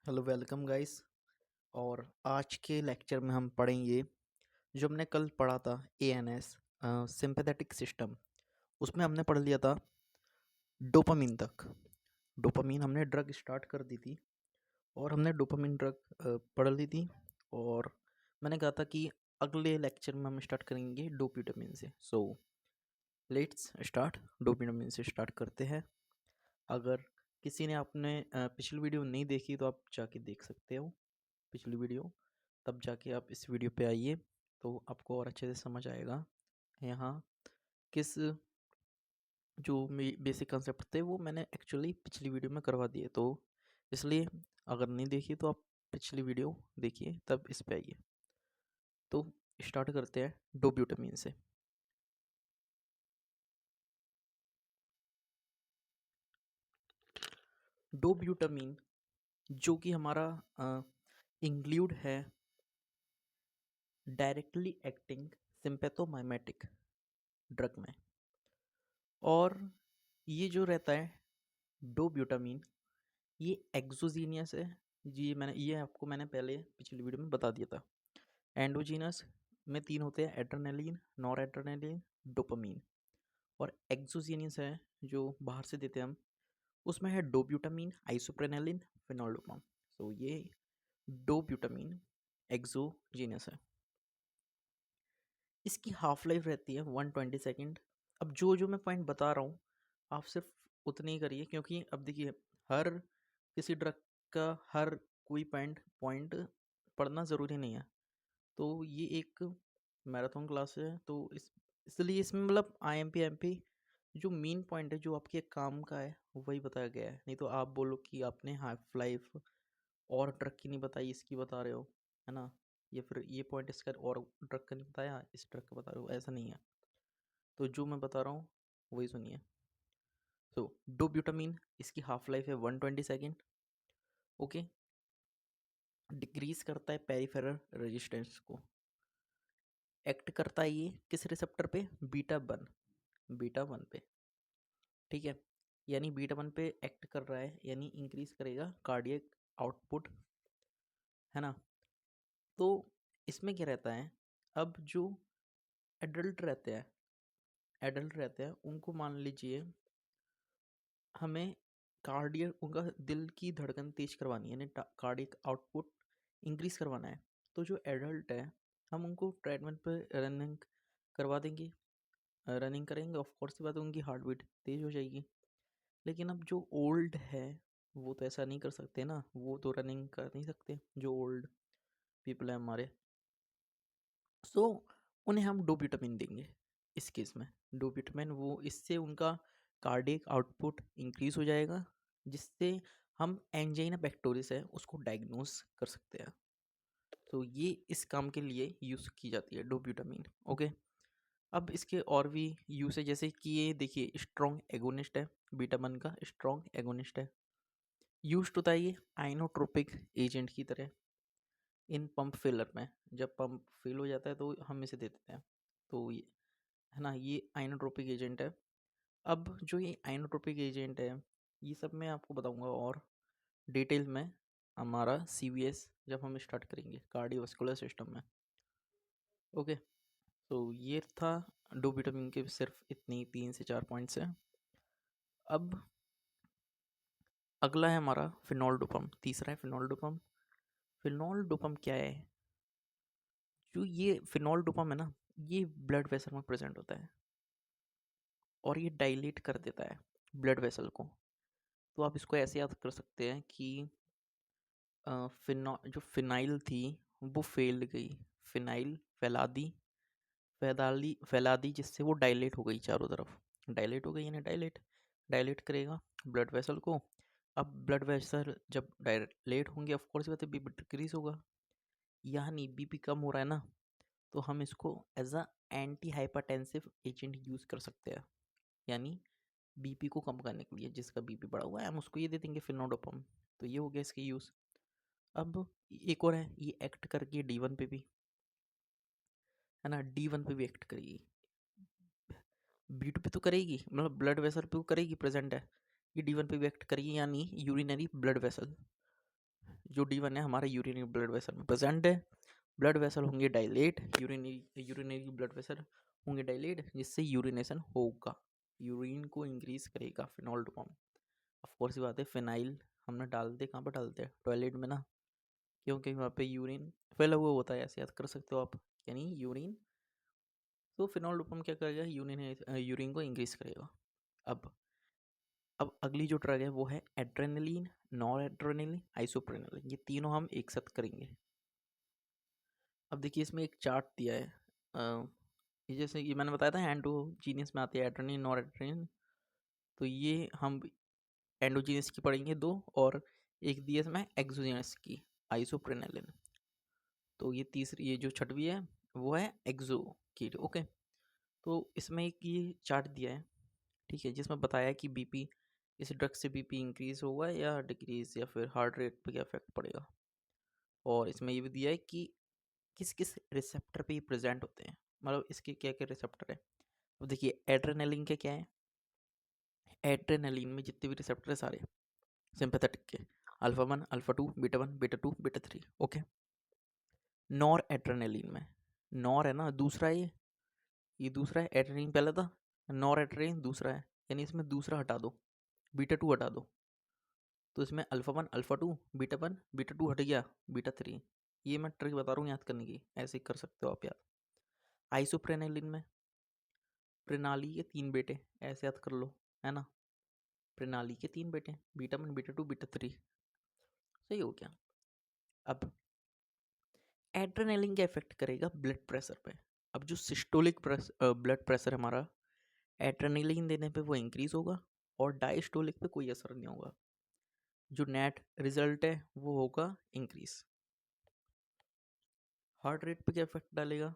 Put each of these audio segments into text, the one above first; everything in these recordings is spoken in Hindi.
Hello welcome guys. और आज के लेक्चर में हम पढ़ेंगे जो हमने कल पढ़ा था एएनएस सिंपैथेटिक सिस्टम। उसमें हमने पढ़ लिया था डोपामीन तक। डोपामीन हमने ड्रग स्टार्ट कर दी थी और हमने डोपामीन ड्रग पढ़ ली थी। और मैंने कहा था कि अगले लेक्चर में हम स्टार्ट करेंगे डोप्यूटामिन से। So let's start. डोप्यूटामिन से स्टार्ट करते हैं। अगर किसी ने आपने पिछली वीडियो नहीं देखी तो आप जाके देख सकते हो पिछली वीडियो, तब जाके आप इस वीडियो पे आइए तो आपको और अच्छे से समझ आएगा यहाँ किस जो बेसिक कंसेप्ट थे वो मैंने एक्चुअली पिछली वीडियो में करवा दिए। तो इसलिए अगर नहीं देखी तो आप पिछली वीडियो देखिए तब इस पे आइए। तो स्टार्ट करते हैं डोब्यूटामीन से। डोब्यूटामीन जो कि हमारा इंक्लूड है डायरेक्टली एक्टिंग सिंपैथोमाइमेटिक ड्रग में। और ये जो रहता है डोब्यूटामीन ये एक्सोजीनियस है जी। ये आपको मैंने पहले पिछली वीडियो में बता दिया था। एंडोजीनस में तीन होते हैं, एड्रेनलिन, नॉर एड्रेनलिन, डोपामीन। और एक्सोजीनियस है जो बाहर से देते हैं हम, उसमें है डोब्यूटामीन, आइसोप्रेनलिन, फिनोल्डोपाम। सो ये डोब्यूटामीन एक्सोजीनियस है। इसकी हाफ लाइफ रहती है 120 सेकेंड। अब जो जो मैं पॉइंट बता रहा हूँ आप सिर्फ उतने ही करिए, क्योंकि अब देखिए हर किसी ड्रग का हर कोई पॉइंट पढ़ना ज़रूरी नहीं है। तो ये एक मैराथन क्लास है, तो इसलिए इसमें मतलब आईएमपी एमपी जो मेन पॉइंट है जो आपके काम का है वही बताया गया है। नहीं तो आप बोलो कि आपने हाफ लाइफ और ड्रग की नहीं बताई, इसकी बता रहे हो, है ना, या फिर ये पॉइंट इसका और ड्रग का नहीं बताया, इस ड्रग का बता रहे हो, ऐसा नहीं है। तो जो मैं बता रहा हूँ वही सुनिए। तो डोब्यूटामीन इसकी हाफ लाइफ है 120 सेकेंड। ओके। डिक्रीज करता है पेरिफेरल रेजिस्टेंस को। एक्ट करता है ये किस रिसेप्टर पे? बीटा वन पे। ठीक है, यानी बीटा वन पे एक्ट कर रहा है, यानी इंक्रीज करेगा कार्डियक आउटपुट, है ना। तो इसमें क्या रहता है, अब जो एडल्ट रहते हैं उनको मान लीजिए हमें कार्डियक उनका दिल की धड़कन तेज करवानी है, यानी कार्डियक आउटपुट इंक्रीज करवाना है। तो जो एडल्ट है हम उनको ट्रेडमिल पे रनिंग करवा देंगे, रनिंग करेंगे, ऑफ कोर्स की बात है उनकी हार्ट बीट तेज हो जाएगी। लेकिन अब जो ओल्ड है वो तो ऐसा नहीं कर सकते ना, वो तो रनिंग कर नहीं सकते जो ओल्ड पीपल है हमारे। सो उन्हें हम डोब्यूटामिन देंगे इस केस में। डोब्यूटामिन वो इससे उनका कार्डियक आउटपुट इंक्रीज हो जाएगा, जिससे हम एंजाइना पेक्टोरिस है उसको डायग्नोस कर सकते हैं। तो ये इस काम के लिए यूज़ की जाती है डोब्यूटामिन। ओके। अब इसके और भी यूज है, जैसे कि ये देखिए स्ट्रॉन्ग एगोनिस्ट है, बीटा वन का स्ट्रॉन्ग एगोनिस्ट है। यूज होता है ये आइनोट्रोपिक एजेंट की तरह इन पंप फेलर में। जब पंप फेल हो जाता है तो हम इसे दे देते हैं। तो ये है ना, ये आइनोट्रोपिक एजेंट है। अब जो ये आइनोट्रोपिक एजेंट है ये सब मैं आपको बताऊंगा और डिटेल में हमारा सीवीएस जब हम स्टार्ट करेंगे कार्डियोवास्कुलर सिस्टम में। ओके। तो ये था डोब्यूटामिन के सिर्फ इतनी 3 से 4 पॉइंट्स हैं। अब अगला है हमारा फिनोल्डोपम, तीसरा है फिनोल्डोपम। फिनोल्डोपम क्या है? जो ये फिनोल्डोपम है ना, ये ब्लड वेसल में प्रेजेंट होता है और ये डायलेट कर देता है ब्लड वेसल को। तो आप इसको ऐसे याद कर सकते हैं कि जो फिनाइल थी वो फैल गई, फिनाइल फैला दी जिससे वो डायलेट हो गई चारों तरफ। डायलेट हो गई यानी डायलेट करेगा ब्लड वेसल को। अब ब्लड वेसल जब डायलेट होंगे ऑफ कोर्स बात है बीपी डिक्रीज होगा, यानी बीपी कम हो रहा है ना, तो हम इसको as a anti hypertensive agent use कर सकते हैं। यानी बीपी को कम करने के लिए, जिसका बीपी बढ़ा हुआ है हम उसको ये दे देंगे फिनोडोपम। तो ये हो गया इसके यूज़। अब एक और है, ये एक्ट करके D1 पे भी, है ना, D1 पे भी एक्ट करेगी। B2 पे तो करेगी, मतलब ब्लड वेसल पे वो करेगी, प्रेजेंट है। ये D1 पे भी एक्ट करेगी, यानी यूरिनरी ब्लड वेसल जो D1 है हमारा यूरिनरी ब्लड वेसल में प्रेजेंट है, ब्लड वेसल होंगे डायलेट, यूरिनरी ब्लड वेसल होंगे डायलेट, जिससे यूरिनेशन होगा, यूरिन को इंक्रीज करेगा फिनॉल डोपाम। ऑफ कोर्स बात है, फिनाइल हमने डालते कहाँ पर डालते हैं, टॉयलेट में ना, क्योंकि वहाँ पे यूरिन फैला हुआ होता है, ऐसे याद कर सकते हो आप, यानी यूरिन, तो फिनॉल डोपाम क्या करेगा, यूरिन को इंक्रीज करेगा। अब अगली जो ड्रग है वो है एड्रेनलिन, नॉर एड्रेनलिन, आइसोप्रेनलिन, ये तीनों हम एक साथ करेंगे। अब देखिए इसमें एक चार्ट दिया है, ये जैसे ये मैंने बताया था एंडोजीनियस में आती है एड्रेनलिन नॉर एड्रेनलिन, तो ये हम एंडोजीनियस की पढ़ेंगे दो, और एक दिया इसमें एक्सोजीनियस की, आइसोप्रेनलिन। तो ये तीसरी, ये जो छठवीं है वो है एक्सो की। ओके, तो इसमें एक ये चार्ट दिया है, ठीक है, जिसमें बताया है कि बीपी, इस ड्रग से बीपी इंक्रीज होगा या डिक्रीज, या फिर हार्ट रेट पे क्या इफेक्ट पड़ेगा। और इसमें ये भी दिया है कि किस किस रिसेप्टर पे ये प्रेजेंट होते हैं, मतलब इसके क्या क्या रिसेप्टर है। अब देखिए एड्रेनलिन के क्या है, एड्रेनलिन में जितने भी रिसेप्टर है सारे सिंपैथेटिक के, alpha 1, alpha 2, beta 1, beta 2, beta 3। Okay, nor adrenaline में, नॉर है ना दूसरा, ये दूसरा है, एड्रेनलिन पहला था, नॉर एड्रेनलिन दूसरा है, यानी इसमें दूसरा हटा दो, बीटा 2 हटा दो, तो इसमें अल्फा 1, अल्फा 2, बीटा 1, बीटा 2 हट गया, बीटा 3। ये मैं ट्रिक बता रहा हूँ याद करने की, ऐसे ही कर सकते हो आप याद। आइसोप्रेनलिन में प्रणाली के 3 बेटे, ऐसे याद कर लो, है ना, प्रणाली के 3 बेटे, बीटा 1, बीटा 2, बीटा 3, सही हो गया। अब एड्रेनलिन क्या इफेक्ट करेगा ब्लड प्रेशर पे। अब जो सिस्टोलिक ब्लड प्रेशर हमारा, एड्रेनलिन देने पे वो इंक्रीज होगा, और डायस्टोलिक पे कोई असर नहीं होगा, जो नेट रिजल्ट है वो होगा इंक्रीज। हार्ट रेट पे क्या इफेक्ट डालेगा,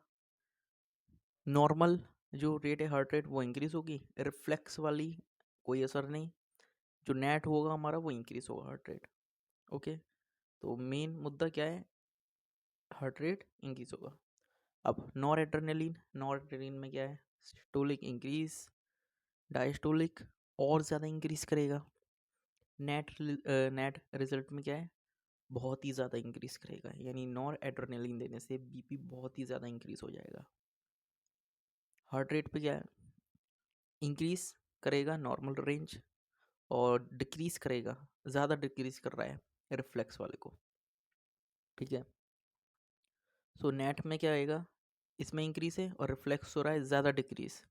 नॉर्मल जो रेट है हार्ट रेट वो इंक्रीज होगी, रिफ्लेक्स वाली कोई असर नहीं, जो नेट होगा हमारा वो इंक्रीज होगा हार्ट रेट। ओके, तो मेन मुद्दा क्या है, हार्ट रेट इंक्रीज होगा। अब नॉर एड्रेनलिन में क्या है, सिस्टोलिक इंक्रीज, डायस्टोलिक और ज़्यादा इंक्रीज करेगा, नेट रिजल्ट में क्या है, बहुत ही ज़्यादा इंक्रीज करेगा, यानी नॉर एड्रेनलिन देने से बीपी बहुत ही ज़्यादा इंक्रीज हो जाएगा। हार्ट रेट पे क्या है, इंक्रीज करेगा नॉर्मल रेंज, और डिक्रीज करेगा, ज़्यादा डिक्रीज कर रहा है रिफ्लेक्स वाले को, ठीक है। सो नेट में क्या आएगा, इसमें इंक्रीज है और रिफ्लेक्स हो रहा है ज़्यादा डिक्रीज,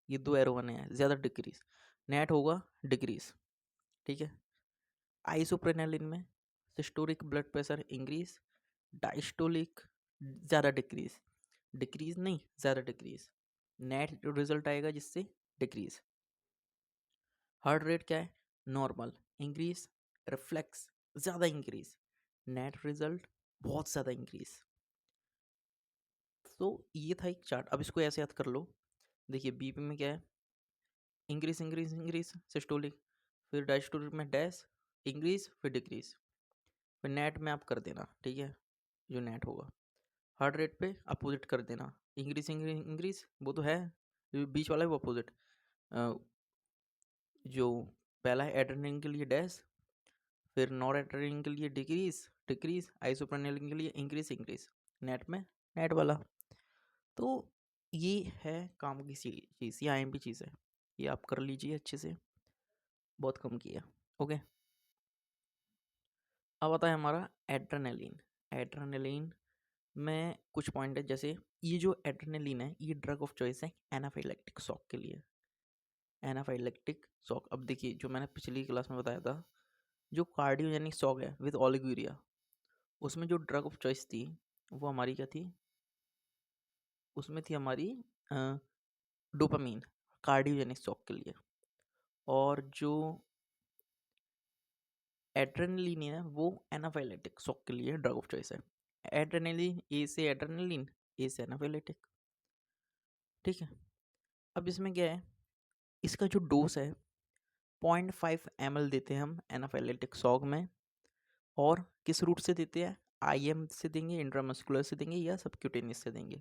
ये दो एरो बने हैं, ज़्यादा डिक्रीज, नेट होगा डिक्रीज, ठीक है। आइसोप्रेनलिन में systolic blood pressure increase, diastolic ज़्यादा डिक्रीज, डिक्रीज नहीं ज़्यादा डिक्रीज, नेट जो रिजल्ट आएगा जिससे डिक्रीज। हार्ट रेट क्या है, नॉर्मल इंक्रीज, रिफ्लेक्स ज़्यादा इंक्रीज, नेट रिजल्ट बहुत ज़्यादा इंक्रीज। तो ये था एक चार्ट, अब इसको ऐसे याद कर लो। देखिए बीपी में क्या है, इंक्रीज इंक्रीज इंक्रीज सिस्टोलिक, फिर डायस्टोलिक में डैश इंक्रीज, फिर डिक्रीज, फिर नेट में आप कर देना, ठीक है, जो नेट होगा। हार्ट रेट पे अपोजिट कर देना, इंक्रीज इंक्रीज इंक्रीज, वो तो है, जो बीच वाला है वो अपोजिट, जो पहला है एड्रेनलिन के लिए डैश, फिर नॉर एड्रेनलिन के लिए डिक्रीज डिक्रीज, आइसोप्रेनलिन के लिए इंक्रीज इंक्रीज, नेट में नेट वाला। तो ये है काम की चीज़, ये आईएमपी चीज़ है, ये आप कर लीजिए अच्छे से, बहुत कम किया। ओके, अब आता है हमारा एड्रेनलिन। एड्रेनलिन में कुछ पॉइंट है, जैसे ये जो एड्रेनलिन है ये ड्रग ऑफ चॉइस है एनाफाइलेक्टिक शॉक के लिए, एनाफाइलेक्टिक शॉक। अब देखिए जो मैंने पिछली क्लास में बताया था, जो कार्डियोजेनिक शॉक है विद ओलिगुरिया, उसमें जो ड्रग ऑफ चॉइस थी वो हमारी क्या थी, उसमें थी हमारी डोपामीन, कार्डियोजेनिक शॉक के लिए। और जो एड्रेनलिन है वो एनाफाइलेटिक शॉक के लिए ड्रग ऑफ चॉइस है। एड्रेनलिन ए से एड्रेनलिन, ए से एनाफाइलेटिक, ठीक है। अब इसमें क्या है, इसका जो डोज है 0.5 ml देते हैं हम एनाफाइलेटिक शॉक में, और किस रूट से देते हैं, आईएम से देंगे, इंट्रामस्कुलर से देंगे, या सबक्यूटेनियस से देंगे।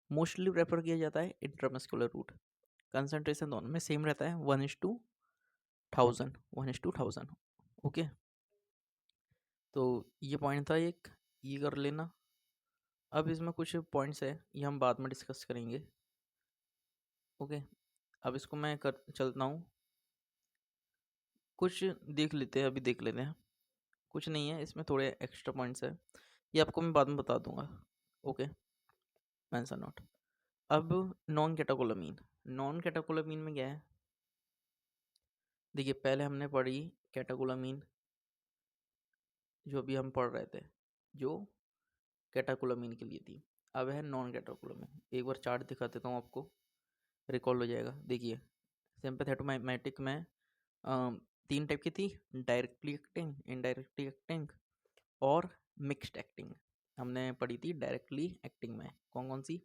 मोस्टली प्रेफर किया जाता है इंट्रामस्कुलर रूट, कंसंट्रेशन दोनों में सेम रहता है 1:1000, 1:1000। ओके, तो ये पॉइंट था एक, ये कर लेना। अब इसमें कुछ पॉइंट्स है, ये हम बाद में डिस्कस करेंगे। ओके, अब इसको मैं कर चलता हूँ। कुछ देख लेते हैं, अभी देख लेते हैं। कुछ नहीं है इसमें, थोड़े एक्स्ट्रा पॉइंट्स है, ये आपको मैं बाद में बता दूंगा। Okay, answer note. अब नॉन कैटाकोलामीन, नॉन कैटाकोलामीन में क्या है, देखिए पहले हमने पढ़ी कैटाकोलामीन, जो अभी हम पढ़ रहे थे, जो कैटाकोलामीन के लिए थी। अब है नॉन कैटाकोलामीन, एक बार चार्ट दिखा देता हूँ आपको, रिकॉल हो जाएगा। देखिए सिंपैथेटोमाइमेटिक में तीन टाइप की थी, डायरेक्टली एक्टिंग, इनडायरेक्टली एक्टिंग और मिक्स्ड एक्टिंग। हमने पढ़ी थी डायरेक्टली एक्टिंग में कौन कौन सी,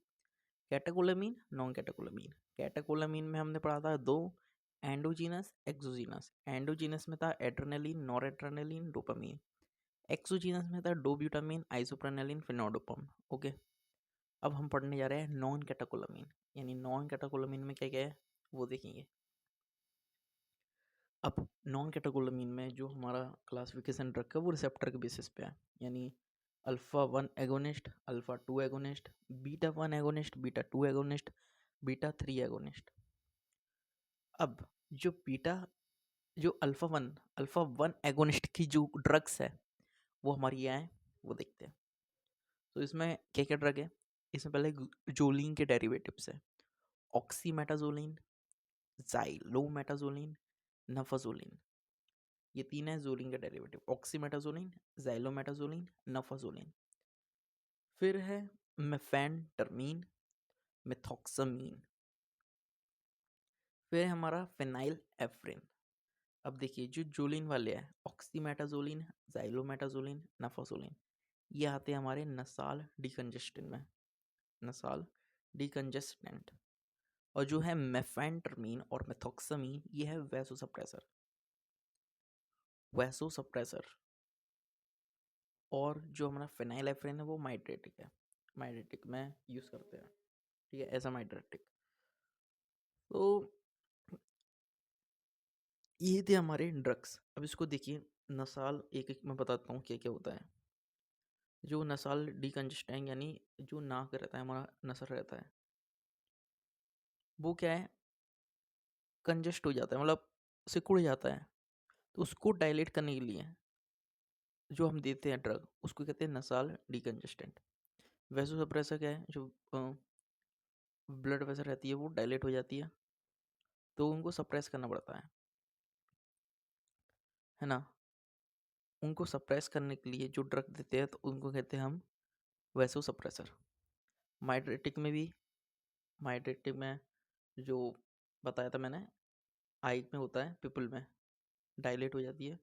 कैटाकोलामीन, नॉन कैटाकोलामीन। कैटाकोलामीन में हमने पढ़ा था दो, एंडोजीनस, एक्सोजीनस। एंडोजीनस में था एड्रेनलिन, नॉरएड्रेनलिन, डोपामीन। एक्सोजीनस में था डोब्यूटामीन, आइसोप्रेनलिन, फिनोडोपम। ओके, अब हम पढ़ने जा रहे हैं नॉन कैटाकोलामीन, यानी नॉन कैटाकोलामीन में क्या क्या है वो देखेंगे। अब नॉन कैटाकोलामीन में जो हमारा क्लासिफिकेशन ड्रग है वो रिसेप्टर के बेसिस पे है, यानी alpha 1 agonist, alpha 2 agonist, beta 1 agonist, beta 2 agonist, beta 3 agonist. अब जो बीटा, जो अल्फा वन एगोनिस्ट की जो ड्रग्स है वो हमारी यहाँ है, वो देखते हैं। तो इसमें क्या क्या ड्रग है, इसमें पहले जोलिन के डेरिवेटिव्स है, ऑक्सीमेटाजोलिन, जाइलोमेटाजोलिन, नफाजोलिन। ये तीन है जोलिन का डेरिवेटिव, ऑक्सीमेटाजोलिन, जाइलोमेटाजोलिन, नफाजोलिन। फिर है मेफेनटर्मीन, मिथॉक्सामीन। फिर है हमारा फिनाइल एफ्रिन। अब देखिए जो जोलिन वाले हैं, ऑक्सीमेटाजोलिन, जाइलोमेटाजोलिन, नफाजोलिन, ये आते हैं हमारे नसाल डिकंजेस्टेंट में, नसाल डिकंजेस्टेंट। और जो है मेफेनटर्मीन और मेथोक्सामीन, ये है वैसोसप्रेसर, वैसोसप्रेसर। और जो हमारा फिनाइलेफ्रिन है वो माइड्रेटिक है, माइड्रेटिक में यूज़ करते हैं, ठीक है, ऐसा माइड्रेटिक। तो ये थे हमारे ड्रग्स। अब इसको देखिए, नसाल एक एक मैं बताता हूँ क्या क्या होता है। जो नसाल डिकंजेस्टेंट, यानी जो नाक रहता है हमारा, नसर रहता है, वो क्या है, कंजेस्ट हो जाता है, मतलब सिकुड़ जाता है। तो उसको डायलेट करने के लिए जो हम देते हैं ड्रग, उसको कहते हैं नसाल डिकंजेस्टेंट। वैसोसप्रेसर क्या है, जो ब्लड प्रेशर रहती है वो डायलेट हो जाती है, तो उनको सप्रेस करना पड़ता है ना। उनको सप्रेस करने के लिए जो ड्रग देते हैं तो उनको कहते हैं हम वैसोसप्रेसर। माइड्रेटिक में भी, माइड्रेटिक में जो बताया था मैंने, आई में होता है, पिपल में डायलेट हो जाती है,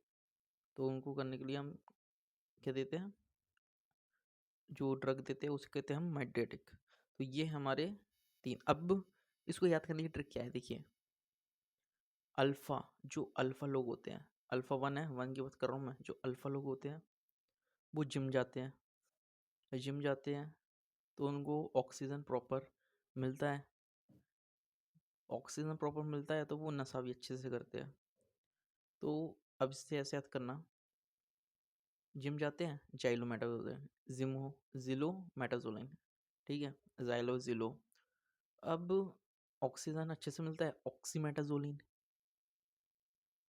तो उनको करने के लिए हम क्या देते हैं, जो ड्रग देते हैं उसे कहते हैं हम माइड्रेटिक। तो ये हमारे तीन। अब इसको याद करने की ट्रिक क्या है, देखिए अल्फ़ा, जो अल्फ़ा लोग होते हैं, अल्फ़ा 1 है, 1 की बात कर रहा हूँ मैं, जो अल्फ़ा लोग होते हैं वो जिम जाते हैं, जिम जाते हैं तो उनको ऑक्सीजन प्रॉपर मिलता है, ऑक्सीजन प्रॉपर मिलता है तो वो नशा भी अच्छे से करते हैं। तो अब इससे ऐसे याद करना, जिम जाते हैं, जाइलोमेटाजोलिन, जिमो जिलोमेटाजोलिन, ठीक है, जाइलो जिलो। अब ऑक्सीजन अच्छे से मिलता है, ऑक्सीमेटाजोलिन।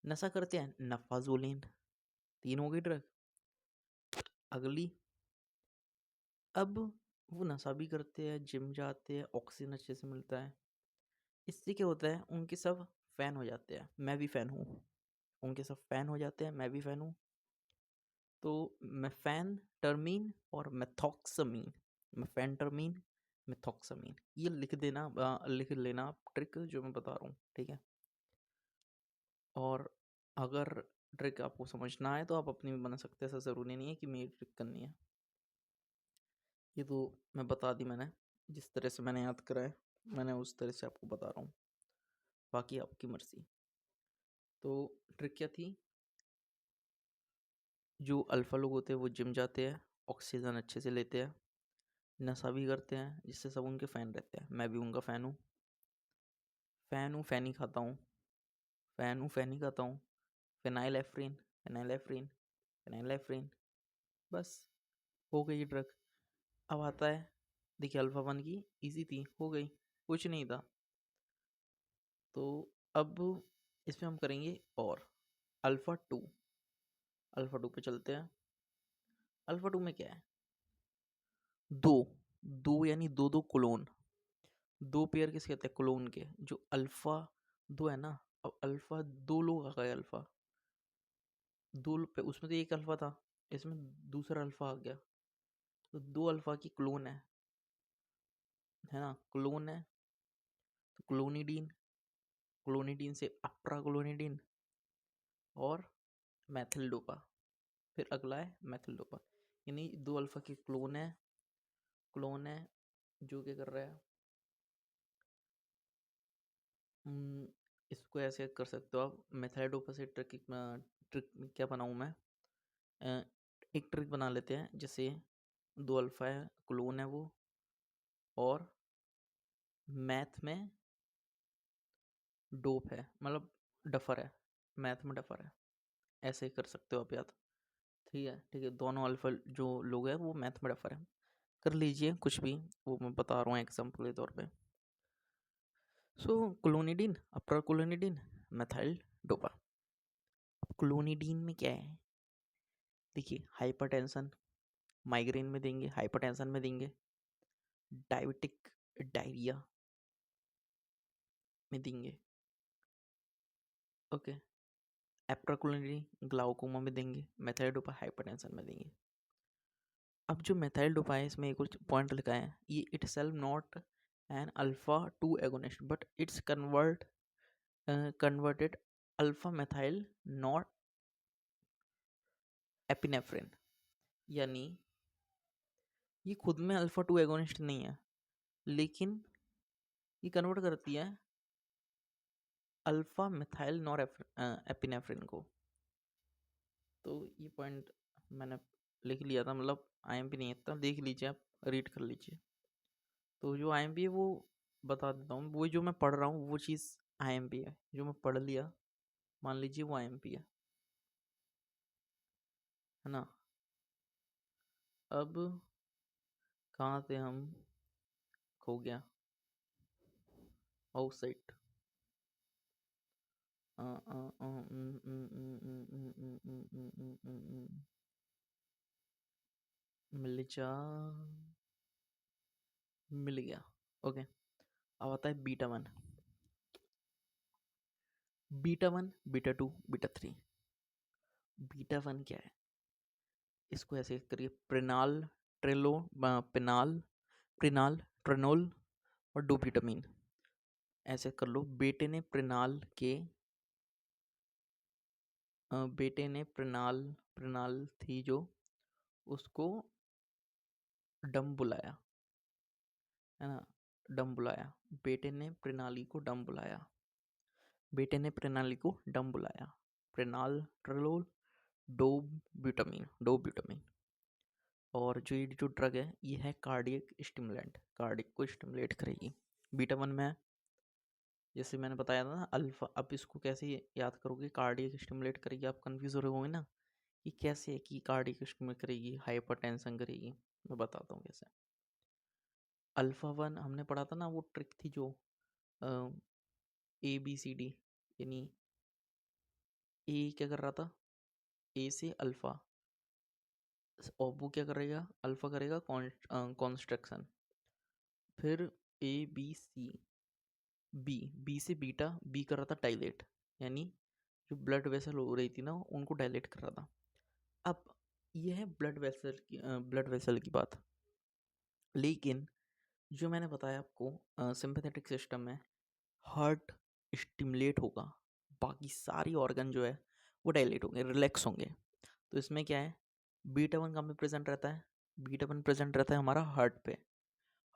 नशा करते हैं, नफाजोलिन। तीन हो गई ड्रग। अगली, अब वो नशा भी करते हैं, जिम जाते हैं, ऑक्सीजन अच्छे से मिलता है, इससे क्या होता है, उनके सब फैन हो जाते हैं, मैं भी फैन हूँ, उनके सब फैन हो जाते हैं, मैं भी फैन हूँ। तो मेफेन टर्मीन और मेथॉक्सामीन, मेफेन टर्मीन, मेथॉक्सामीन, ये लिख देना, लिख लेना आप ट्रिक जो मैं बता रहा हूँ, ठीक है। और अगर ट्रिक आपको समझना है तो आप अपनी भी बना सकते हैं, ऐसा ज़रूरी नहीं है कि मेरी ट्रिक करनी है। ये तो मैं बता दी मैंने, जिस तरह से मैंने याद करा है मैंने उस तरह से आपको बता रहा हूँ, बाकी आपकी मर्ज़ी। तो ट्रिक क्या थी, जो अल्फ़ा लोग होते हैं वो जिम जाते हैं, ऑक्सीजन अच्छे से लेते हैं, नशा भी करते हैं, जिससे सब उनके फ़ैन रहते हैं, मैं भी उनका फ़ैन हूँ, फ़ैन हूँ, फ़ैन ही खाता हूँ, फ़ैन हूँ, फ़ैन ही खाता हूँ। फिनाइल एफ्रीन, फिनाइल एफ्रीन, फिनाइल एफ्रीन, बस हो गई ड्रग। अब आता है, देखिए अल्फा 1 की इजी थी, हो गई, कुछ नहीं था। तो अब इसमें हम करेंगे और अल्फा 2, अल्फा 2 पे चलते हैं। अल्फा 2 में क्या है, दो, दो यानी दो दो क्लोन, दो पेयर किस कहते हैं, क्लोन के। जो अल्फा 2 है ना, अब अल्फा दो लोग आ गए, अल्फा दो पे, उसमें तो एक अल्फा था, इसमें दूसरा अल्फा आ गया, तो दो अल्फा की क्लोन है ना, क्लोन है। तो क्लोनिडीन, क्लोनिडीन से अप्रा क्लोनिडीन और मैथिल डोपा, फिर अगला है मैथिल डोपा। यानी दो अल्फा के क्लोन है जो क्या कर रहा है, इसको ऐसे कर सकते हो आप, मैथिल डोपा से ट्रिक, ट्रिक क्या बनाऊँ मैं, अ, एक ट्रिक बना लेते हैं, जैसे दो अल्फा है, क्लोन है वो, और मैथ में डोप है, मतलब डफर है, मैथ में डफर है, ऐसे ही कर सकते हो आप याद। ठीक है, ठीक है, दोनों अल्फा जो लोग हैं वो मैथ में डफर है, कर लीजिए कुछ भी, वो मैं बता रहा हूँ एग्जाम्पल के तौर पे। सो क्लोनिडीन, अपर क्लोनिडीन, मैथाइल डोपा। अब क्लोनिडीन में क्या है, देखिए हाइपरटेंशन, माइग्रेन में देंगे, हाइपरटेंशन में देंगे, डायबिटिक डायरिया में देंगे, ओके, एप्राक्लोनिडीन ग्लाउकोमा में देंगे, मैथाइल डोपा हाइपरटेंशन में देंगे। अब जो मैथाइल डोपा है, इसमें एक और पॉइंट लिखा है, ये it self not an alpha 2 agonist but it's converted alpha methyl not epinephrine. यानी ये खुद में अल्फा 2 एगोनिस्ट नहीं है, लेकिन ये कन्वर्ट करती है अल्फा मिथाइल नॉर एपिनेफ्रिन को। तो ये पॉइंट मैंने लिख लिया था, मतलब आईएमपी नहीं है इतना, देख लीजिए आप, रीड कर लीजिए। तो जो आईएमपी है वो बता देता हूँ, वो जो मैं पढ़ रहा हूँ वो चीज़ आईएमपी है, जो मैं पढ़ लिया मान लीजिए वो आईएमपी है ना। अब कहाँ थे हम, खो गया, आउटसाइड, मिल जा, मिल गया, ओके। अब आता है beta 1, beta 1, beta 2, beta 3। Beta 1 क्या है, इसको ऐसे करिए, प्रेनाल, ट्रेलो, पेनाल, प्रिनाल, ट्रेनोल और डोपिटामिन, ऐसे कर लो। बेटे ने प्रेनाल, प्रेनाल थी जो, उसको डम बुलाया, है ना, डम बुलाया, बेटे ने प्रणाली को डम बुलाया, बेटे ने प्रणाली को डम बुलाया, प्रेनाल ट्रेलोल डोब्यूटामिन, डोब्यूटामिन। और जो ये जो ड्रग है ये है कार्डियक स्टिमुलेंट, कार्डियक को स्टिमुलेट करेगी। बीटा 1 में जैसे मैंने बताया था ना अल्फा, अब इसको कैसे याद करोगे, कार्डियक स्टिमुलेट करेगी, आप कंफ्यूज हो रहे होंगे ना कि कैसे है, कि कार्डियक स्टिमुलेट करेगी, हाइपरटेंशन करेगी, मैं बताता हूँ कैसे। अल्फा 1 हमने पढ़ा था ना, वो ट्रिक थी जो ए बी सी डी, यानी ए क्या कर रहा था, ए से अल्फा, और वो क्या करेगा, अल्फा करेगा कॉन्स्ट्रक्शन, फिर A B C, B, B से बीटा, बी कर रहा था डायलेट, यानी जो ब्लड वेसल हो रही थी ना उनको डायलेट कर रहा था। अब ये है ब्लड वेसल की बात, लेकिन जो मैंने बताया आपको, सिंपैथेटिक सिस्टम में हार्ट स्टिमुलेट होगा, बाकी सारी ऑर्गन जो है वो डायलेट होंगे, रिलैक्स होंगे। तो इसमें क्या है, बीटा 1 कहाँ पे प्रेजेंट रहता है, बीटा 1 प्रेजेंट रहता है हमारा हार्ट पे,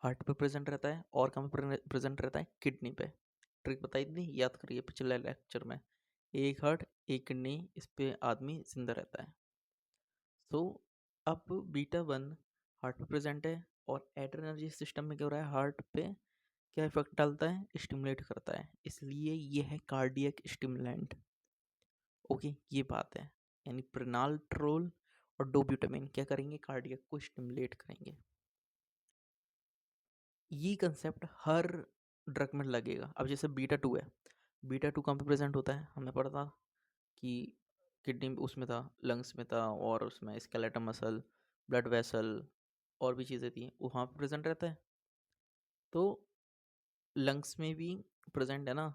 हार्ट पे प्रेजेंट रहता है, और कहाँ पे प्रेजेंट रहता है, किडनी पे। ट्रिक बताई थी, याद करिए पिछले लेक्चर में, एक हार्ट एक किडनी, इस पे आदमी जिंदा रहता है। सो अब बीटा 1 हार्ट पे प्रेजेंट है, और एड्रेनर्जी सिस्टम में क्या हो रहा है, हार्ट पे क्या इफेक्ट डालता है, स्टिमुलेट करता है, इसलिए ये है कार्डियक स्टिमुलेंट। ओके, ये बात है, यानी प्रेनाल्ट्रोल और डोब्यूटामाइन क्या करेंगे, कार्डियक को स्टिमुलेट करेंगे। ये कंसेप्ट हर ड्रग में लगेगा। अब जैसे बीटा टू है, बीटा टू कहाँ पे प्रेजेंट होता है, हमें पता था कि किडनी उसमें था, लंग्स में था, और उसमें स्केलेटल मसल, ब्लड वेसल और भी चीज़ें थी, वो वहाँ पे प्रेजेंट रहता है। तो लंग्स में भी प्रेजेंट है ना,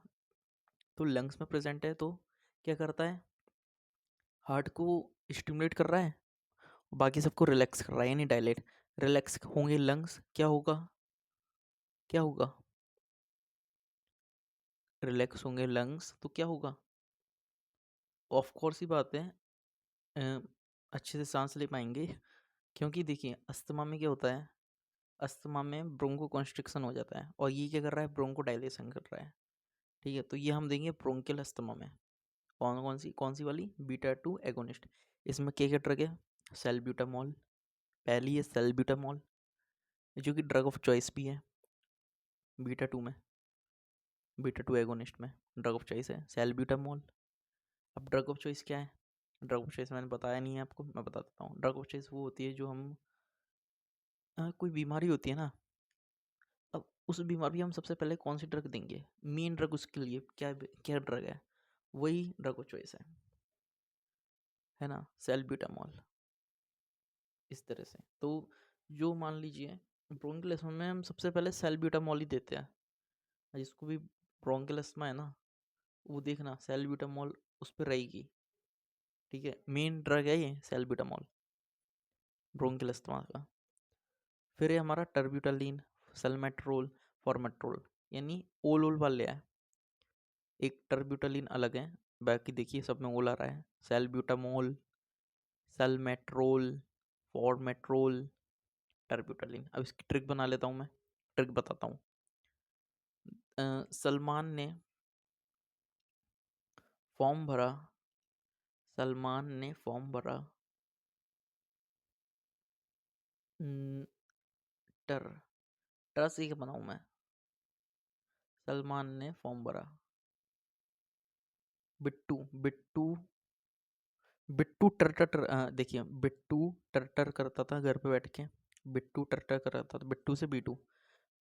तो लंग्स में प्रेजेंट है तो क्या करता है, हार्ट को स्टिमुलेट कर रहा है, बाकी सबको रिलैक्स कर रहा है, यानी डायलेट। रिलैक्स होंगे लंग्स, क्या होगा, क्या होगा, रिलैक्स होंगे लंग्स तो क्या होगा, ऑफ कोर्स ही बात है, अ, अच्छे से सांस ले पाएंगे। क्योंकि देखिए अस्थमा में क्या होता है, अस्थमा में ब्रोंको कॉन्स्ट्रिक्शन हो जाता है, और ये क्या कर रहा है, ब्रोंको डायलेशन कर रहा है। ठीक है, तो ये हम देंगे ब्रोंकियल अस्थमा में। कौन सी वाली, बीटा टू एगोनिस्ट। इसमें क्या ड्रग है, सेल्ब्यूटामॉल। पहली है सेल्ब्यूटामॉल, जो कि ड्रग ऑफ चॉइस भी है बीटा टू में, बीटा टू एगोनिस्ट में ड्रग ऑफ चॉइस है सेल्ब्यूटामॉल। अब ड्रग ऑफ चॉइस क्या है, ड्रग ऑफ चॉइस मैंने बताया नहीं है आपको, मैं बता देता हूँ। ड्रग ऑफ चॉइस वो होती है जो हम कोई बीमारी होती है ना, अब उस बीमारी हम सबसे पहले कौन सी ड्रग देंगे, मेन ड्रग उसके लिए क्या क्या ड्रग है, वही ड्रग ऑफ चॉइस है ना, सेल्ब्यूटामॉल। इस तरह से तो जो मान लीजिए ब्रोंकियल अस्थमा में हम सबसे पहले सेल्ब्यूटामॉल ही देते हैं, जिसको भी ब्रोंकियल अस्थमा है ना, वो देखना सेल्ब्यूटामॉल उस पर रहेगी। ठीक है, मेन ड्रग है ये सेल्ब्यूटामॉल ब्रोंकियल अस्थमा का। फिर है हमारा टर्ब्यूटालिन, सल्मेट्रोल, फॉर्मेट्रोल, यानी ओल ओल वाले है। एक टर्ब्यूटालिन अलग है, बाकी देखिए सब में ओल आ रहा है, सेल्ब्यूटामोल, सल्मेट्रोल, फॉर्मेट्रोल, टर्ब्यूटालिन। अब इसकी ट्रिक बना लेता हूँ मैं, ट्रिक बताता हूँ। सलमान ने फॉर्म भरा, सलमान ने फॉर्म भरा, टर टर से क्या बनाऊँ मैं, सलमान ने फॉर्म भरा, बिट्टू बिट्टू बिट्टू टर टर टर, देखिए बिट्टू टर टर करता था घर पे बैठ के, बिट्टू टर टर करता था, बिट्टू से बीटू,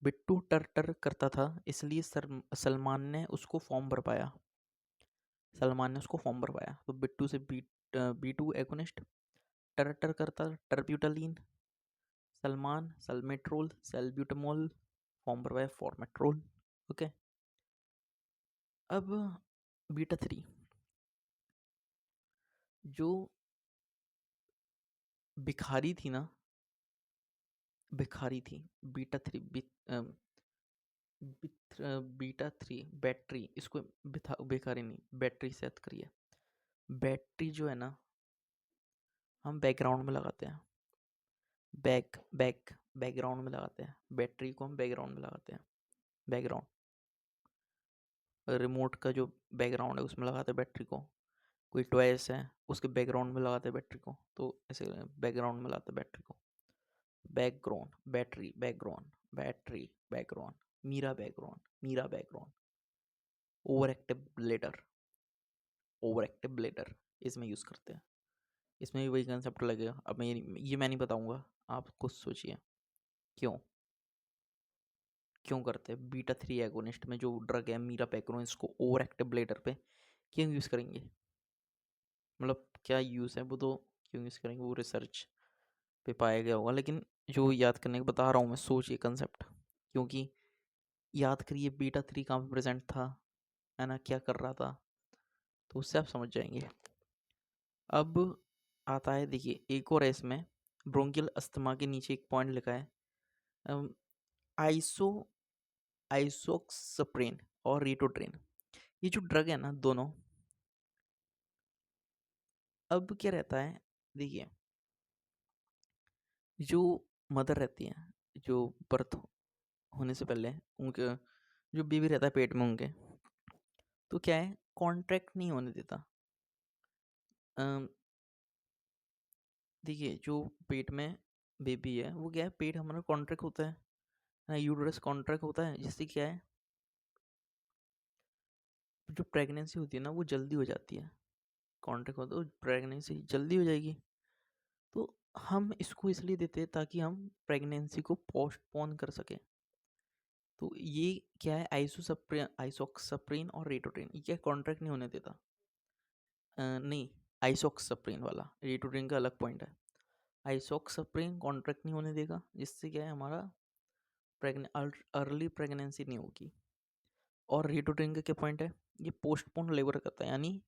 बिट्टू टर टर करता था, इसलिए सलमान ने उसको फॉर्म भर पाया, सलमान ने उसको फॉर्म भर पाया। तो बिट्टू से बी टू एगोनिस्ट, टर टर करता टर्ब्यूटालिन, सलमान सल्मेट्रोल सेल्ब्यूटामोल, फॉर्म भर पाया फॉर्मेट्रोल। ओके, अब बीटा थ्री, जो भिखारी थी ना, भिखारी थी, beta three beta three battery, इसको भिखारी नहीं, बैटरी से याद करिए। बैटरी जो है ना, हम बैकग्राउंड में लगाते हैं, बैकग्राउंड में लगाते हैं, बैटरी को हम बैकग्राउंड में लगाते हैं, बैकग्राउंड, रिमोट का जो बैकग्राउंड है उसमें लगाते हैं बैटरी को। कोई टॉयस है उसके बैकग्राउंड में लगाते हैं बैटरी को, तो ऐसे बैकग्राउंड में लगाते हैं बैटरी को। Background battery, background battery, background, मीरा background, over active bladder, over active bladder, इसमें यूज़ करते हैं। इसमें भी वही कंसेप्ट लगेगा। अब ये मैं नहीं बताऊंगा, आप खुद सोचिए क्यों क्यों करते हैं। बीटा थ्री एगोनिस्ट में जो ड्रग है मीरा पैक्रोन, इसको ओवर एक्टिव ब्लेडर पे क्यों यूज़ करेंगे, मतलब क्या यूज़ है वो, तो क्यों यूज़ करेंगे वो रिसर्च पे पाया गया होगा, लेकिन जो याद करने को बता रहा हूँ मैं, सोचिए कंसेप्ट, क्योंकि याद करिए बीटा थ्री कहाँ पे प्रेजेंट था, है ना, क्या कर रहा था, तो उससे आप समझ जाएंगे। अब आता है, देखिए एक और है इसमें, ब्रोंकियल अस्थमा के नीचे एक पॉइंट लिखा है, आइसो आइसोक्सप्रेन और रेटोट्रेन, ये जो ड्रग है ना दोनों, अब क्या रहता है, देखिए जो मदर रहती है, जो बर्थ होने से पहले उनके जो बेबी रहता है पेट में उनके, तो क्या है, कॉन्ट्रैक्ट नहीं होने देता। देखिए जो पेट में बेबी है वो क्या है, पेट हमारा कॉन्ट्रैक्ट होता है ना, यूटरस कॉन्ट्रैक्ट होता है, जिससे क्या है, जो प्रेगनेंसी होती है ना वो जल्दी हो जाती है, कॉन्ट्रैक्ट होता है तो प्रेगनेंसी जल्दी हो जाएगी। तो हम इसको इसलिए देते हैं ताकि हम प्रेगनेंसी को पोस्टपोन कर सकें। तो ये क्या है, आइसोक्सप्रिन और रेटोड्रिन, ये क्या कॉन्ट्रैक्ट नहीं होने देता। नहीं, आइसोक्सप्रिन वाला, रेटोड्रिन का अलग पॉइंट है। आइसोक्सप्रिन कॉन्ट्रैक्ट नहीं होने देगा, जिससे क्या है हमारा अर्ली प्रेगनेंसी नहीं होगी। और रेटोड्रिन का क्या पॉइंट है, ये पोस्टपोन लेबर करता है, यानी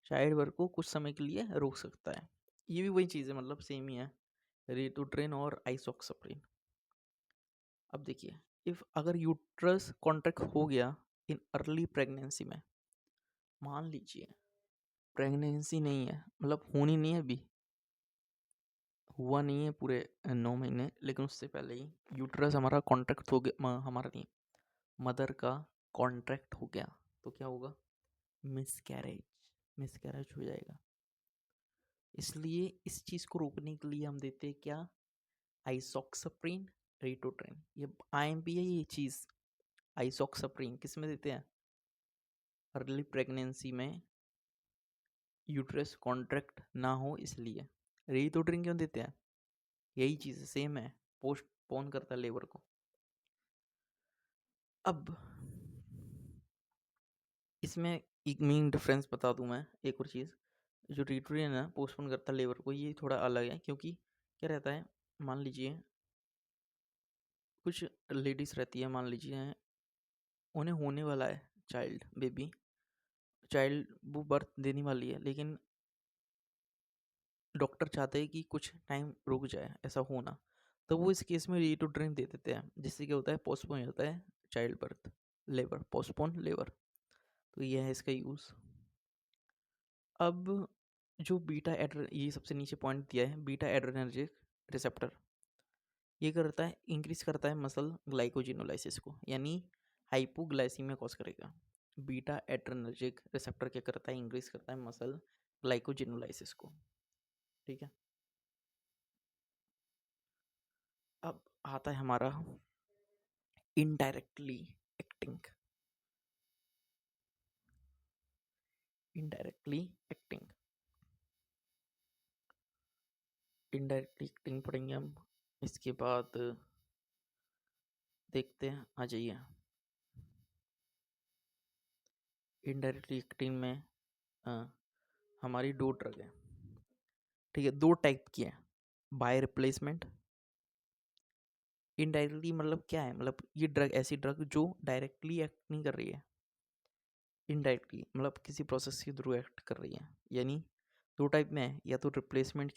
चाइल्ड बर्थ को कुछ समय के लिए रोक सकता है। ये भी वही चीज़ है, मतलब सेम ही है, रेटोड्रिन और आइसोक्सप्रिन। अब देखिए, इफ अगर यूट्रस कॉन्ट्रैक्ट हो गया इन अर्ली प्रेगनेंसी में, मान लीजिए प्रेगनेंसी नहीं है, मतलब होनी नहीं है, अभी हुआ नहीं है पूरे 9 महीने, लेकिन उससे पहले ही यूट्रस हमारा कॉन्ट्रैक्ट हो गया, हमारा नहीं, मदर का कॉन्ट्रैक्ट हो गया, तो क्या होगा, मिसकैरेज, मिसकैरेज हो जाएगा। इसलिए इस चीज़ को रोकने के लिए हम देते हैं क्या, आइसोक्सप्रिन, रेटोड्रिन। ये आईएमपी है ये चीज़, आइसोक्सप्रिन किस में देते हैं, अर्ली प्रेगनेंसी में यूट्रस कॉन्ट्रैक्ट ना हो इसलिए। रेटोड्रिन क्यों देते हैं, यही चीज़ सेम है, पोस्टपोन करता है लेबर को। अब इसमें एक मेन डिफरेंस बता दूं मैं, एक और चीज़, जो रेटोड्रिन है पोस्टपोन करता है लेबर को, ये थोड़ा अलग है, क्योंकि क्या रहता है, मान लीजिए कुछ लेडीज़ रहती है, मान लीजिए उन्हें होने वाला है चाइल्ड, बेबी चाइल्ड, वो बर्थ देने वाली है, लेकिन डॉक्टर चाहते हैं कि कुछ टाइम रुक जाए ऐसा होना, तो वो इस केस में रेटोड्रिन दे देते हैं, जिससे क्या होता है, पोस्टपोन होता है child birth, labour, postpone labour. तो यह है इसका यूज़। अब जो बीटा एड्र, ये सबसे नीचे पॉइंट दिया है, बीटा एड्रेनर्जिक रिसेप्टर, ये करता है, इंक्रीज करता है मसल ग्लाइकोजिनोलाइसिस को, यानी हाइपोग्लाइसीमिया कॉज करेगा। बीटा एड्रेनर्जिक रिसेप्टर क्या करता है, इंक्रीज करता है मसल ग्लाइकोजिनोलाइसिस को। ठीक है, अब आता है हमारा indirectly acting, indirectly acting, indirectly acting पढ़ेंगे हम। इसके बाद देखते हैं, आ जाइए। इनडायरेक्टली एक्टिंग में हमारी दो ड्रग है, ठीक है, दो टाइप की है, बाय रिप्लेसमेंट। इनडायरेक्टली मतलब क्या है, मतलब ये ड्रग, ऐसी ड्रग जो डायरेक्टली एक्ट नहीं कर रही है, इनडायरेक्टली मतलब किसी प्रोसेस के थ्रू एक्ट कर रही है, यानी दो टाइप में है, या तो रिप्लेसमेंट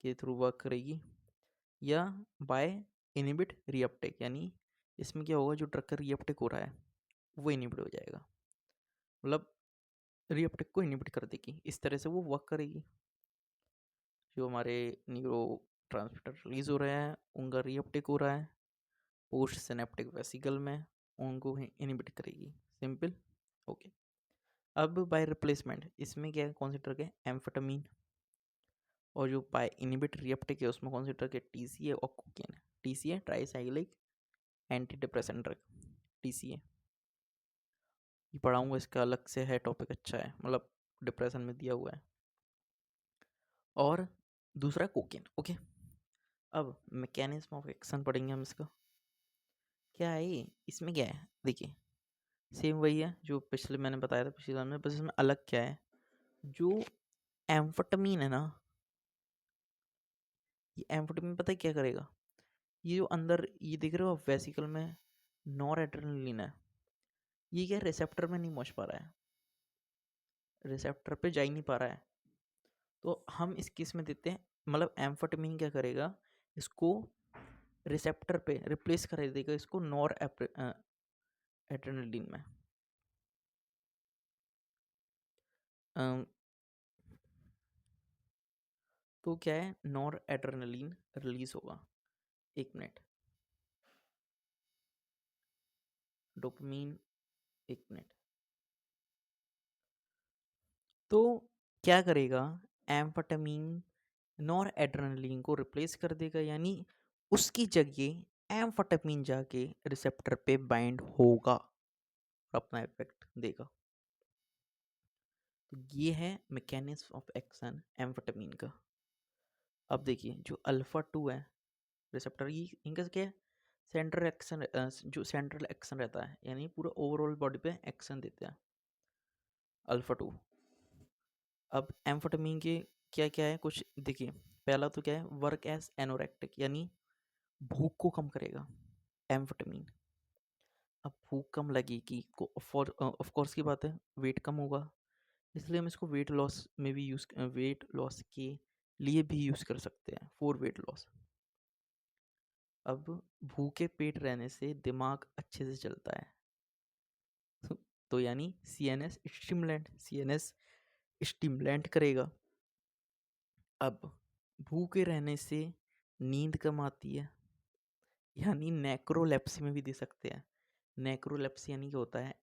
के थ्रू वर्क करेगी, या बाय इनिबिट रीअपटेक, यानी इसमें क्या होगा, जो ड्रग का रीअपटेक हो रहा है वो इनिबिट हो जाएगा, मतलब रीअपटेक को इनिबिट कर देगी, इस तरह से वो वर्क करेगी। जो हमारे न्यूरो ट्रांसमीटर रिलीज हो रहे हैं उनका रीअपटेक हो रहा है पोस्ट सिनेप्टिक वेसिकल में, उनको इनिबिट करेगी, सिंपल। ओके, अब बाय रिप्लेसमेंट, इसमें क्या है, कौन सी ड्रग है, एम्फेटामिन, और जो बाय इनिबिट रीअपटेक है उसमें कौन सी ड्रग है, टीसीए और cocaine. TCA tricyclic anti depressant drug, TCA, ये पढ़ाऊंगा, इसका अलग से है टॉपिक, अच्छा है, मतलब डिप्रेशन में दिया हुआ है। और दूसरा कोकेन। ओके, अब मैकेनिज्म ऑफ एक्शन पढ़ेंगे हम इसका। क्या है ये, इसमें क्या है, देखिए सेम वही है जो पिछले मैंने बताया था पिछले साल में, बस इसमें अलग क्या है, जो एम्फेटामिन है ना, ये एम्फेटामिन पता है क्या करेगा, ये जो अंदर ये देख रहे हो आप वेसिकल में नॉर एड्रेनलिन है, ये क्या रिसेप्टर में नहीं पहुंच पा रहा है, रिसेप्टर पे जा ही नहीं पा रहा है, तो हम इस केस में देते हैं, मतलब एम्फेटामिन क्या करेगा, इसको रिसेप्टर पे रिप्लेस कर देगा, इसको नॉर एड्रेनलिन में। अम, तो क्या है, नॉर एड्रेनलिन रिलीज होगा, 1 मिनट, डोपामीन, 1 मिनट, तो क्या करेगा, एम्फेटामिन नॉर एड्रेनलिन को रिप्लेस कर देगा, यानी उसकी जगह एम्फेटामिन जाके रिसेप्टर पे बाइंड होगा और अपना इफेक्ट देगा। तो ये है मैकेनिज्म ऑफ एक्शन एम्फेटामिन का। अब देखिए जो अल्फा 2 है रिसेप्टर, ये इनका क्या है, सेंट्रल एक्शन, जो सेंट्रल एक्शन रहता है, यानी पूरा ओवरऑल बॉडी पे एक्शन देते हैं अल्फा 2। अब एम्फेटामिन के क्या क्या है कुछ देखिए। पहला तो क्या है, वर्क एज एनोरेक्टिक, यानी भूख को कम करेगा एम्फेटामिन। अब भूख कम लगेगी, ऑफ कोर्स की बात है, वेट कम होगा, इसलिए हम इसको वेट लॉस में भी यूज़, वेट लॉस के लिए भी यूज़ कर सकते हैं, फॉर वेट लॉस। अब भूखे पेट रहने से दिमाग अच्छे से चलता है तो यानी सीएनएस स्टिमुलेंट, सीएनएस स्टिमुलेंट करेगा। अब भूखे रहने से नींद कम आती है, यानी नेक्रोलेप्सी में भी दे सकते हैं। नेक्रोलेप्सी यानी क्या होता है,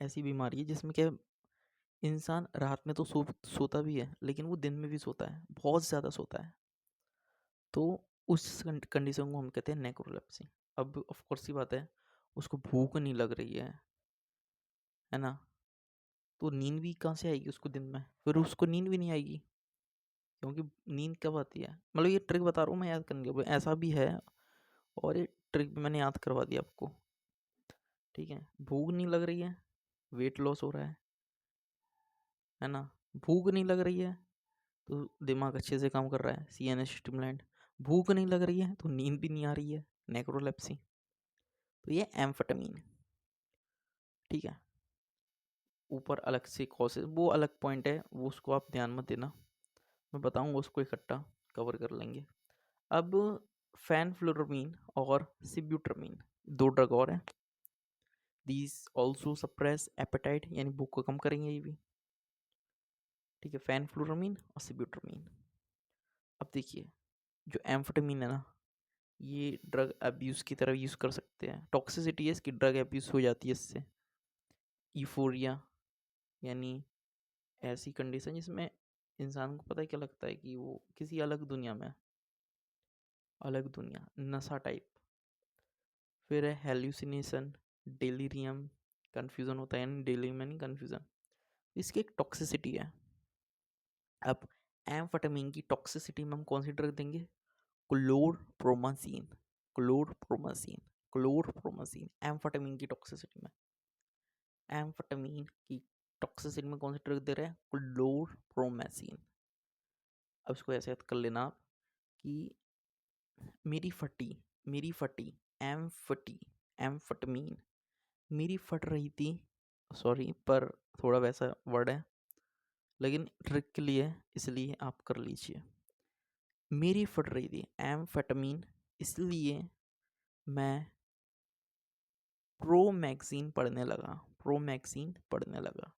ऐसी बीमारी है जिसमें क्या, इंसान रात में तो सोता भी है, लेकिन वो दिन में भी सोता है, बहुत ज़्यादा सोता है, तो उस कंडीशन को हम कहते हैं नेक्रोलेप्सी। अब ऑफ कोर्स की बात है, उसको भूख नहीं लग रही है ना, तो नींद भी कहाँ से आएगी उसको दिन में, फिर उसको नींद भी नहीं आएगी, क्योंकि नींद कब आती है, मतलब ये ट्रिक बता रहा हूँ मैं याद करने के लिए, ऐसा भी है, और ये ट्रिक भी मैंने याद करवा दिया आपको। ठीक है, भूख नहीं लग रही है, वेट लॉस हो रहा है ना, भूख नहीं लग रही है तो दिमाग अच्छे से काम कर रहा है, सीएनएस स्टिमुलेंट। भूख नहीं लग रही है तो नींद भी नहीं आ रही है, नेक्रोलेप्सी। तो ये एम्फेटामिन। ठीक है, ऊपर अलग से कॉसेज, वो अलग पॉइंट है, वो उसको आप ध्यान मत देना, मैं बताऊंगा उसको इकट्ठा कवर कर लेंगे। अब फैनफ्लोरामीन और सिब्यूट्रामीन, दो ड्रग और हैं, दीज ऑल्सो सप्रेस एपेटाइट, यानी भूख को कम करेंगे ये भी। ठीक है, फैनफ्लोरामीन और सिब्यूट्रामीन। अब देखिए जो एम्फेटामिन है ना, ये ड्रग अब्यूज़ की तरह यूज़ कर सकते हैं, टॉक्सिसिटी है इसकी, ड्रग अब्यूज़ हो जाती है इससे। यूफोरिया, यानी ऐसी कंडीशन जिसमें इंसान को पता है क्या लगता है कि वो किसी अलग दुनिया में, अलग दुनिया, नशा टाइप। फिर है हेल्यूसिनेशन, डेलीरियम, कन्फ्यूज़न होता है, यानी डेलीरियम यानी कन्फ्यूज़न, इसकी एक टॉक्सिसिटी है। अब एम्फेटामिन की टॉक्सिसिटी में हम कौन सी ड्रग देंगे, क्लोरप्रोमाजीन, क्लोरप्रोमाजीन, क्लोरप्रोमाजीन एम्फेटामिन की टॉक्सिसिटी में। एम्फेटामिन की टॉक्सिसिटी में कौन सी ड्रग दे रहे हैं, क्लोरप्रोमाजीन। अब इसको ऐसे याद कर लेना आप कि मेरी फटी, मेरी फटी, एम्फटी, एम्फेटामिन, मेरी फट रही थी, सॉरी पर थोड़ा वैसा वर्ड है, लेकिन ट्रिक के लिए इसलिए आप कर लीजिए। मेरी फट रही थी एम्फेटामिन, इसलिए मैं प्रो मैगजीन पढ़ने लगा, प्रो मैगजीन पढ़ने लगा।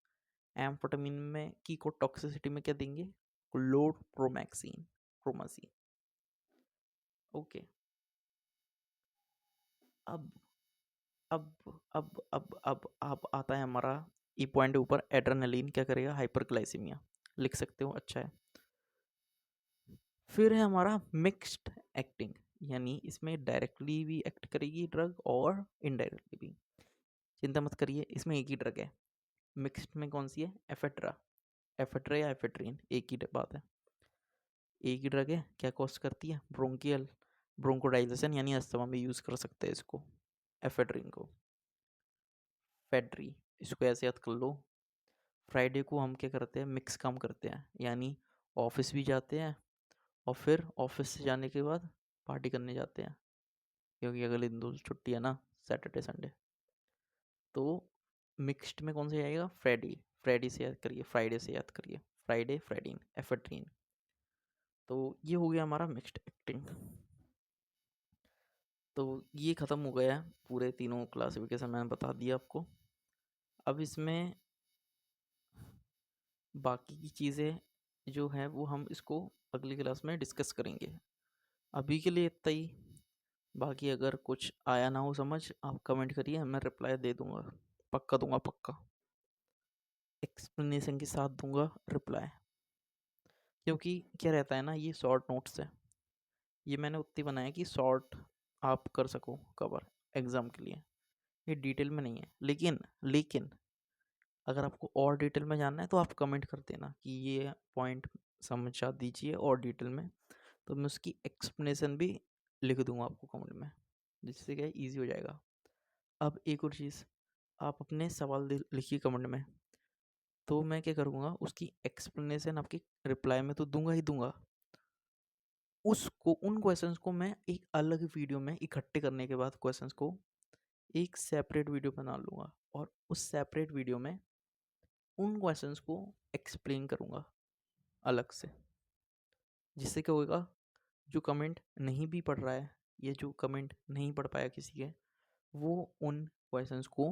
एम्फेटामिन में की को टॉक्सिसिटी में क्या देंगे, क्लोरप्रोमैक्सिन, प्रोमाजीन। ओके, अब अब अब आता है हमारा ई पॉइंट ऊपर, एड्रेनलिन क्या करेगा, हाइपरग्लाइसीमिया, लिख सकते हो, अच्छा है। फिर है हमारा मिक्स्ड एक्टिंग, यानी इसमें डायरेक्टली भी एक्ट करेगी ड्रग और इनडायरेक्टली भी। चिंता मत करिए, इसमें एक ही ड्रग है। मिक्स्ड में कौन सी है, एफेट्रा, एफेट्रा या एफेट्रीन, एक ही बात है, एक ही ड्रग है। क्या कॉज करती है, ब्रोंकियल ब्रोंकोडाइलेशन, यानी अस्थमा में यूज़ कर सकते हैं इसको, एफेड्रिन को, फेड्री, इसको ऐसे याद कर लो। फ्राइडे को हम क्या करते हैं, मिक्स काम करते हैं, यानी ऑफिस भी जाते हैं और फिर ऑफिस से जाने के बाद पार्टी करने जाते हैं, क्योंकि अगले दिन तो छुट्टी है ना, सैटरडे संडे। तो मिक्स्ड में कौन सा आएगा, फ्राइडे, फ्राइडे से याद करिए, फ्राइडे से याद करिए, फ्राइडे, फ्राइडीन, एफेड्रीन। तो ये हो गया हमारा मिक्स्ड एक्टिंग। तो ये ख़त्म हो गया है, पूरे तीनों क्लासिफिकेशन मैंने बता दिया आपको। अब इसमें बाकी की चीज़ें जो हैं वो हम इसको अगली क्लास में डिस्कस करेंगे। अभी के लिए इतना ही, बाकी अगर कुछ आया ना हो समझ, आप कमेंट करिए, मैं रिप्लाई दे दूंगा, पक्का दूंगा, पक्का एक्सप्लेनेशन के साथ दूंगा रिप्लाई। क्योंकि क्या रहता है ना, ये शॉर्ट नोट्स है, ये मैंने उतनी बनाया कि शॉर्ट आप कर सको कवर एग्ज़ाम के लिए, ये डिटेल में नहीं है। लेकिन अगर आपको और डिटेल में जानना है तो आप कमेंट कर देना कि ये पॉइंट समझा दीजिए और डिटेल में, तो मैं उसकी एक्सप्लेनेशन भी लिख दूंगा आपको कमेंट में, जिससे क्या ईजी हो जाएगा। अब एक और चीज़, आप अपने सवाल लिखिए कमेंट में, तो मैं क्या करूँगा, उसकी एक्सप्लेनेशन आपकी रिप्लाई में तो दूंगा ही दूंगा, उसको उन क्वेश्चंस को मैं एक अलग वीडियो में इकट्ठे करने के बाद क्वेश्चंस को एक सेपरेट वीडियो बना लूँगा, और उस सेपरेट वीडियो में उन क्वेश्चंस को एक्सप्लेन करूँगा अलग से, जिससे क्या होगा, जो कमेंट नहीं भी पढ़ रहा है या जो कमेंट नहीं पढ़ पाया किसी के, वो उन क्वेश्चंस को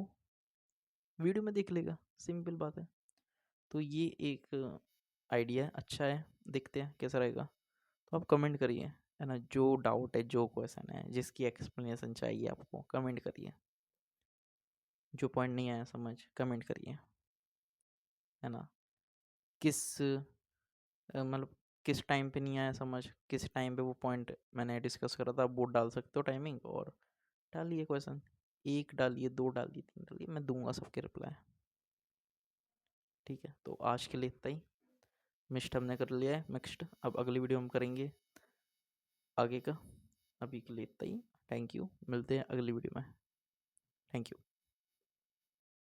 वीडियो में देख लेगा। सिंपल बात है। तो ये एक आइडिया है, अच्छा है, देखते हैं कैसा रहेगा। तो आप कमेंट करिए, है ना, जो डाउट है, जो क्वेश्चन है, जिसकी एक्सप्लेनेशन चाहिए आपको, कमेंट करिए। जो पॉइंट नहीं आया समझ, कमेंट करिए, है ना। किस मतलब किस टाइम पे नहीं आया समझ, किस टाइम पे वो पॉइंट मैंने डिस्कस करा था, वो डाल सकते हो टाइमिंग, और डालिए क्वेश्चन, एक डालिए, दो डालिए, तीन डालिए, मैं दूंगा सबके रिप्लाई। ठीक है, तो आज के लिए इतना ही। मिस्ट हमने कर लिया है, मिक्स्ड, अब अगली वीडियो हम करेंगे आगे का। अभी के लिए इतना ही। थैंक यू, मिलते हैं अगली वीडियो में। Thank you.